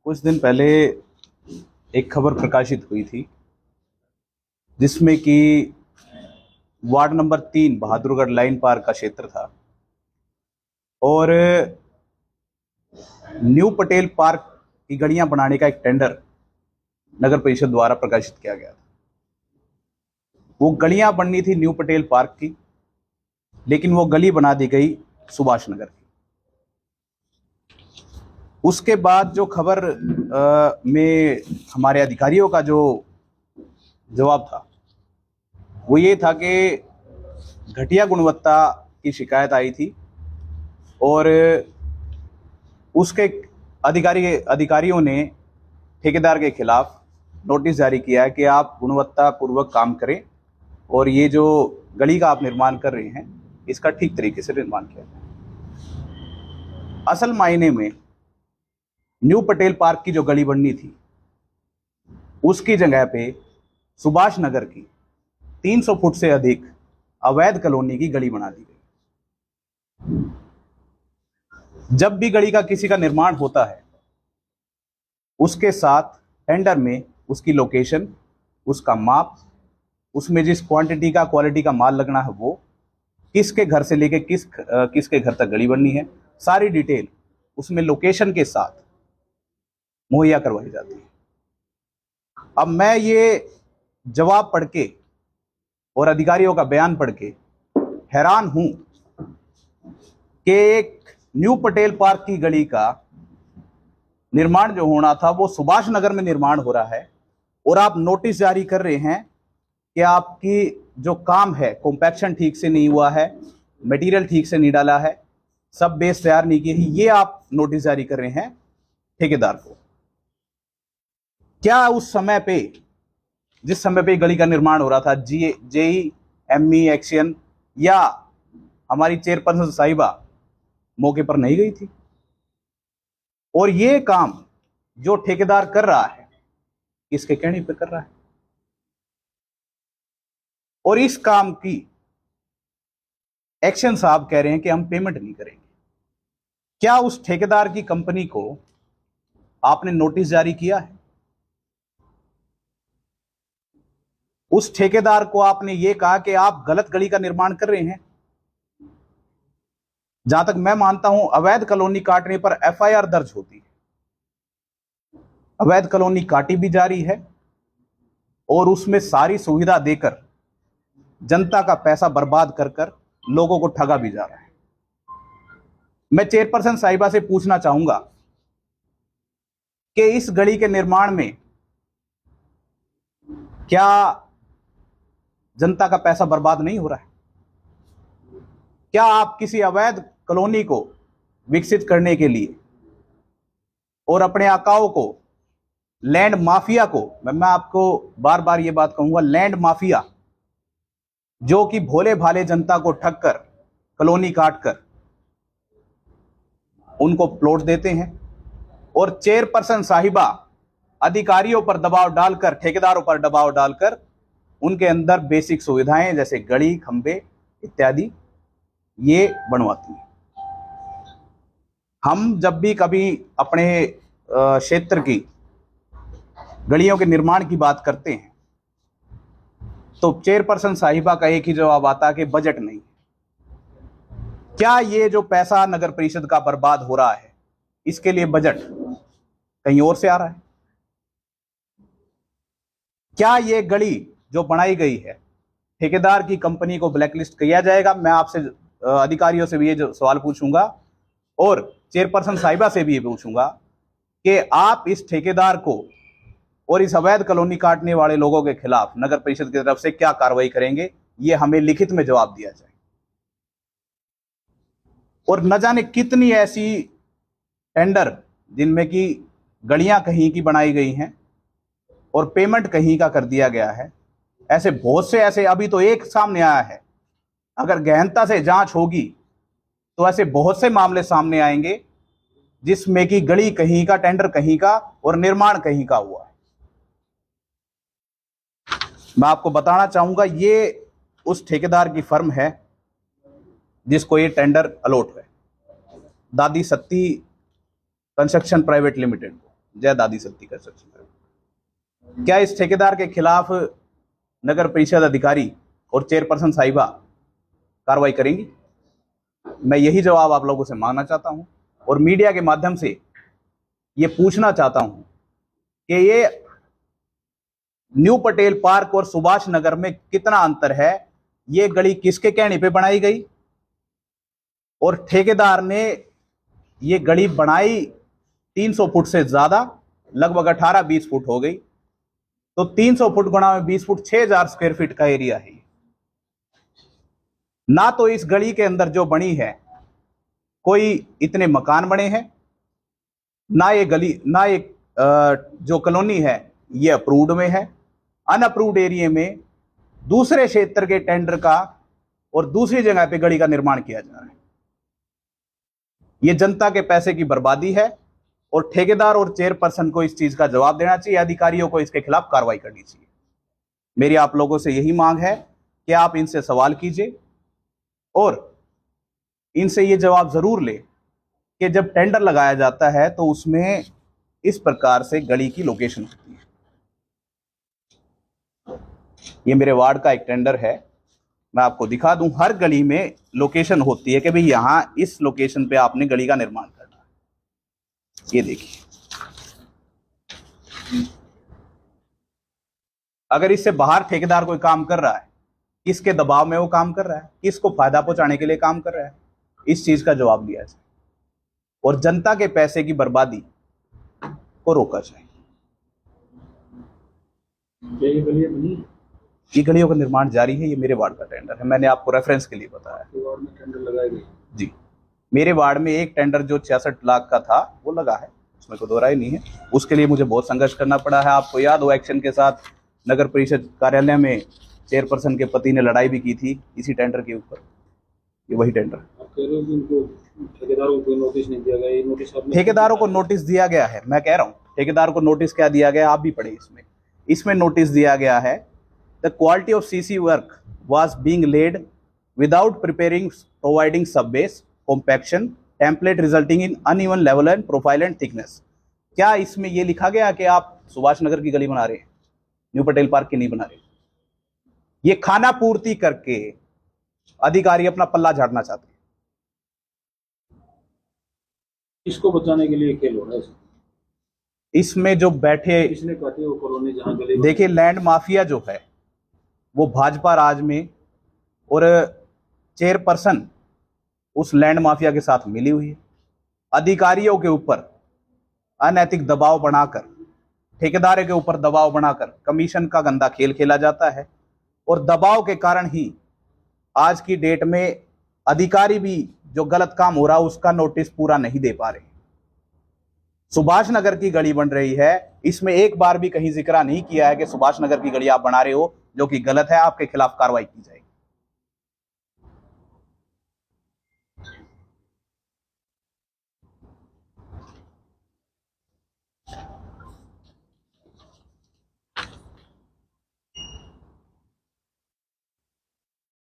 कुछ दिन पहले एक खबर प्रकाशित हुई थी जिसमें कि वार्ड नंबर 3 बहादुरगढ़ लाइन पार का क्षेत्र था और न्यू पटेल पार्क की गलियां बनाने का एक टेंडर नगर परिषद द्वारा प्रकाशित किया गया था। वो गलियां बननी थी न्यू पटेल पार्क की, लेकिन वो गली बना दी गई सुभाष नगर की। उसके बाद जो खबर में हमारे अधिकारियों का जो जवाब था वो ये था कि घटिया गुणवत्ता की शिकायत आई थी और उसके अधिकारियों ने ठेकेदार के खिलाफ नोटिस जारी किया है कि आप गुणवत्ता पूर्वक काम करें और ये जो गली का आप निर्माण कर रहे हैं इसका ठीक तरीके से निर्माण किया जाए। असल मायने में न्यू पटेल पार्क की जो गली बननी थी उसकी जगह पे सुभाष नगर की 300 फुट से अधिक अवैध कॉलोनी की गली बना दी गई। जब भी गली का किसी का निर्माण होता है उसके साथ टेंडर में उसकी लोकेशन, उसका माप, उसमें जिस क्वांटिटी का क्वालिटी का माल लगना है वो, किसके घर से लेके किसके घर तक गली बननी है, सारी डिटेल उसमें लोकेशन के साथ मुहैया करवाई जाती है। अब मैं ये जवाब पढ़ के और अधिकारियों का बयान पढ़ के हैरान हूं कि एक न्यू पटेल पार्क की गली का निर्माण जो होना था वो सुभाष नगर में निर्माण हो रहा है और आप नोटिस जारी कर रहे हैं कि आपकी जो काम है कॉम्पैक्शन ठीक से नहीं हुआ है, मटेरियल ठीक से नहीं डाला है, सब बेस तैयार नहीं की है, ये आप नोटिस जारी कर रहे हैं ठेकेदार को। क्या उस समय पे, जिस समय पे गली का निर्माण हो रहा था, जेई एमई एक्शन या हमारी चेयरपर्सन साहिबा मौके पर नहीं गई थी? और ये काम जो ठेकेदार कर रहा है किसके कहने पे कर रहा है? और इस काम की एक्शन साहब कह रहे हैं कि हम पेमेंट नहीं करेंगे। क्या उस ठेकेदार की कंपनी को आपने नोटिस जारी किया है? उस ठेकेदार को आपने ये कहा कि आप गलत गली का निर्माण कर रहे हैं? जहां तक मैं मानता हूं अवैध कॉलोनी काटने पर एफआईआर दर्ज होती है। अवैध कॉलोनी काटी भी जा रही है और उसमें सारी सुविधा देकर जनता का पैसा बर्बाद कर कर लोगों को ठगा भी जा रहा है। मैं चेयरपर्सन साहिबा से पूछना चाहूंगा कि इस गली के निर्माण में क्या जनता का पैसा बर्बाद नहीं हो रहा है? क्या आप किसी अवैध कॉलोनी को विकसित करने के लिए और अपने आकाओं को, लैंड माफिया को, मैं आपको बार बार ये बात कहूंगा, लैंड माफिया जो कि भोले भाले जनता को ठग कर कॉलोनी काट कर उनको प्लॉट देते हैं और चेयरपर्सन साहिबा अधिकारियों पर दबाव डालकर, ठेकेदारों पर दबाव डालकर उनके अंदर बेसिक सुविधाएं जैसे गड़ी, खंबे इत्यादि ये बनवाती हैं। हम जब भी कभी अपने क्षेत्र की गलियों के निर्माण की बात करते हैं तो चेयरपर्सन साहिबा का एक ही जवाब आता है कि बजट नहीं। क्या ये जो पैसा नगर परिषद का बर्बाद हो रहा है इसके लिए बजट कहीं और से आ रहा है? क्या ये गली जो बनाई गई है ठेकेदार की कंपनी को ब्लैकलिस्ट किया जाएगा? मैं आपसे अधिकारियों से भी ये जो सवाल पूछूंगा और चेयरपर्सन साहिबा से भी ये पूछूंगा कि आप इस ठेकेदार को और इस अवैध कॉलोनी काटने वाले लोगों के खिलाफ नगर परिषद की तरफ से क्या कार्रवाई करेंगे, ये हमें लिखित में जवाब दिया जाए। और न जाने कितनी ऐसी टेंडर जिनमें कि गलियां कहीं की बनाई गई हैं और पेमेंट कहीं का कर दिया गया है, ऐसे बहुत से, ऐसे अभी तो एक सामने आया है, अगर गहनता से जांच होगी तो ऐसे बहुत से मामले सामने आएंगे जिसमें कि गली कहीं का, टेंडर कहीं का और निर्माण कहीं का हुआ है। मैं आपको बताना चाहूंगा ये उस ठेकेदार की फर्म है जिसको ये टेंडर अलॉट है, दादी सत्ती कंस्ट्रक्शन प्राइवेट लिमिटेड को, जय दादी सत्ती कंस्ट्रक्शन। क्या इस ठेकेदार के खिलाफ नगर परिषद अधिकारी और चेयरपर्सन साहिबा कार्रवाई करेंगी? मैं यही जवाब आप लोगों से मांगना चाहता हूं और मीडिया के माध्यम से ये पूछना चाहता हूं कि ये न्यू पटेल पार्क और सुभाष नगर में कितना अंतर है, ये गली किसके कहने पे बनाई गई और ठेकेदार ने ये गली बनाई 300 फुट से ज्यादा, लगभग 18-20 फुट हो गई, तो 300 फुट गुणा में 20 फुट 6000 स्क्वायर फीट का एरिया है। ना तो इस गली के अंदर जो बनी है कोई इतने मकान बने हैं, ना ये गली, ना ये जो कॉलोनी है ये अप्रूव्ड में है। अनअप्रूव्ड एरिया में दूसरे क्षेत्र के टेंडर का और दूसरी जगह पे गली का निर्माण किया जा रहा है। ये जनता के पैसे की बर्बादी है और ठेकेदार और चेयरपर्सन को इस चीज का जवाब देना चाहिए, अधिकारियों को इसके खिलाफ कार्रवाई करनी चाहिए। मेरी आप लोगों से यही मांग है कि आप इनसे सवाल कीजिए और इनसे ये जवाब जरूर ले कि जब टेंडर लगाया जाता है तो उसमें इस प्रकार से गली की लोकेशन होती है। ये मेरे वार्ड का एक टेंडर है, मैं आपको दिखा दूं, हर गली में लोकेशन होती है कि भाई यहां इस लोकेशन पे आपने गली का निर्माण करना है। ये देखिए, अगर इससे बाहर ठेकेदार कोई काम कर रहा है, किसके दबाव में वो काम कर रहा है, किसको फायदा पहुंचाने के लिए काम कर रहा है, इस चीज का जवाब दिया जाए और जनता के पैसे की बर्बादी को रोका जाए। ये गलियों का निर्माण जारी है। ये मेरे वार्ड का टेंडर है, मैंने आपको रेफरेंस के लिए बताया। वार्ड में टेंडर लगाए गए जी, मेरे वार्ड में एक टेंडर जो 66 लाख का था वो लगा है, उसमें कोई दो राय नहीं है। उसके लिए मुझे बहुत संघर्ष करना पड़ा है। आपको याद हो, एक्शन के साथ नगर परिषद कार्यालय में चेयरपर्सन के पति ने लड़ाई भी की थी इसी टेंडर के ऊपर। ये वही टेंडर। आप कह रहे हो कि इनको ठेकेदारों को नोटिस नहीं दिया गया? ये नोटिस आपने? ठेकेदारों को नोटिस दिया गया है, मैं कह रहा हूँ ठेकेदार को नोटिस क्या दिया गया, आप भी पढ़े इसमें नोटिस दिया गया है, the quality of CC work was being laid without preparing providing sub base compaction template resulting in uneven level and profile and thickness. क्या इसमें यह लिखा गया कि आप सुभाष नगर की गली बना रहे हैं, न्यू पटेल पार्क की नहीं बना रहे? ये खाना पूर्ति करके अधिकारी अपना पल्ला झाड़ना चाहते हैं। इसको बचाने के लिए खेल हो रहा है इसमें जो बैठे, इसने काटे वो कॉलोनी जहां गली, देखिए लैंड माफिया जो है वो भाजपा राज में और चेयरपर्सन उस लैंड माफिया के साथ मिली हुई है। अधिकारियों के ऊपर अनैतिक दबाव बनाकर, ठेकेदारों के ऊपर दबाव बनाकर कमीशन का गंदा खेल खेला जाता है और दबाव के कारण ही आज की डेट में अधिकारी भी जो गलत काम हो रहा उसका नोटिस पूरा नहीं दे पा रहे। सुभाष नगर की गली बन रही है, इसमें एक बार भी कहीं जिक्र नहीं किया है कि सुभाष नगर की गली आप बना रहे हो जो कि गलत है, आपके खिलाफ कार्रवाई की जाएगी।